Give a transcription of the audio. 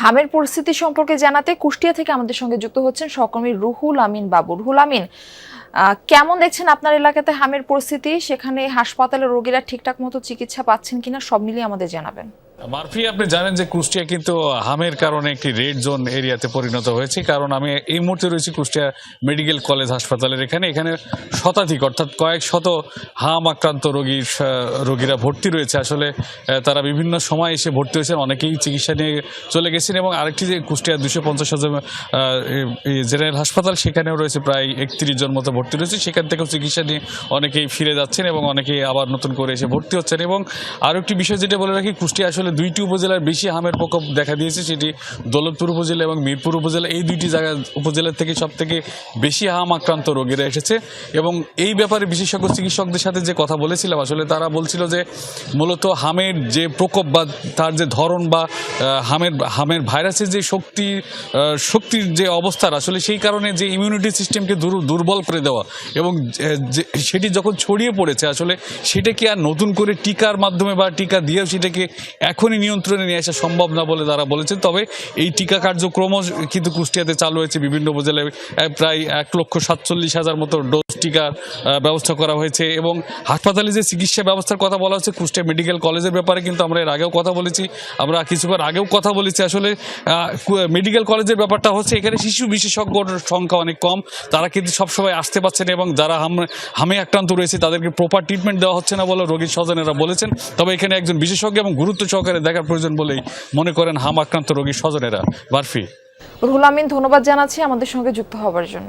হামের পরিস্থিতি সম্পর্কে জানাতে কুষ্টিয়া থেকে আমাদের সঙ্গে যুক্ত হচ্ছেন সহকর্মী রুহুল আমিন বাবু। রুহুল আমিন, কেমন দেখছেন আপনার এলাকাতে হামের পরিস্থিতি? সেখানে হাসপাতালে রোগীরা ঠিকঠাক মতো চিকিৎসা পাচ্ছেন কিনা সব মিলিয়ে আমাদের জানাবেন। মারফি, আপনি জানেন যে কুষ্টিয়া কিন্তু হামের কারণে একটি রেড জোন এরিয়াতে পরিণত হয়েছে। কারণ আমি এই মুহূর্তে রয়েছি কুষ্টিয়া মেডিকেল কলেজ হাসপাতালের এখানে শতাধিক অর্থাৎ কয়েক শত হাম আক্রান্ত রোগীরা ভর্তি রয়েছে। আসলে তারা বিভিন্ন সময় এসে ভর্তি হয়েছেন, অনেকেই চিকিৎসা নিয়ে চলে গেছেন। এবং আরেকটি যে কুষ্টিয়া 250 হাজার জেনারেল হাসপাতাল, সেখানেও রয়েছে প্রায় 31 জন মতো ভর্তি রয়েছে। সেখান থেকেও চিকিৎসা নিয়ে অনেকেই ফিরে যাচ্ছেন এবং অনেকেই আবার নতুন করে এসে ভর্তি হচ্ছেন। এবং আরও একটি বিষয় যেটা বলে রাখি, কুষ্টিয়া আসলে দুইটি উপজেলার বেশি হামের প্রকোপ দেখা দিয়েছে, সেটি দৌলতপুর উপজেলা এবং মিরপুর উপজেলা। এই দুইটি জায়গা উপজেলার থেকে সব থেকে বেশি হাম আক্রান্ত রোগীরা এসেছে। এবং এই ব্যাপারে বিশেষজ্ঞ চিকিৎসকদের সাথে যে কথা বলেছিলাম, আসলে তারা বলছিল যে মূলত হামের যে প্রকোপ বা তার যে ধরন বা হামের ভাইরাসের যে শক্তির যে অবস্থার, আসলে সেই কারণে যে ইমিউনিটি সিস্টেমকে দুর্বল করে দেওয়া এবং সেটি যখন ছড়িয়ে পড়েছে, আসলে সেটাকে আর নতুন করে টিকার মাধ্যমে বা টিকা দিয়েও সেটাকে এখনই নিয়ন্ত্রণে নিয়ে আসা সম্ভব না বলে তারা বলেছেন। তবে এই টিকা কার্যক্রম কিন্তু কুষ্টিয়াতে চালু হয়েছে। বিভিন্ন উপজেলায় প্রায় 1,47,000 মতো ডোজ টিকার ব্যবস্থা করা হয়েছে। এবং হাসপাতালে যে চিকিৎসা ব্যবস্থার কথা বলা হচ্ছে, কুষ্টিয়া মেডিকেল কলেজের ব্যাপারে কিন্তু আমরা এর আগেও কথা বলেছি, আমরা কিছুবার আগেও কথা বলেছি। আসলে মেডিকেল কলেজের ব্যাপারটা হচ্ছে এখানে শিশু বিশেষজ্ঞর সংখ্যা অনেক কম, তারা কিন্তু সবসময় আসতে পারছেন এবং যারা হামে আক্রান্ত রয়েছে তাদেরকে প্রপার ট্রিটমেন্ট দেওয়া হচ্ছে না বলে রোগীর স্বজনেরা বলেছেন। তবে এখানে একজন বিশেষজ্ঞ এবং গুরুত্ব সহকারে দেখার প্রয়োজন বলেই মনে করেন হাম আক্রান্ত রোগীর স্বজনেরা। বারফি। রুহুল আমিন, ধন্যবাদ জানাচ্ছি আমাদের সঙ্গে যুক্ত হওয়ার জন্য।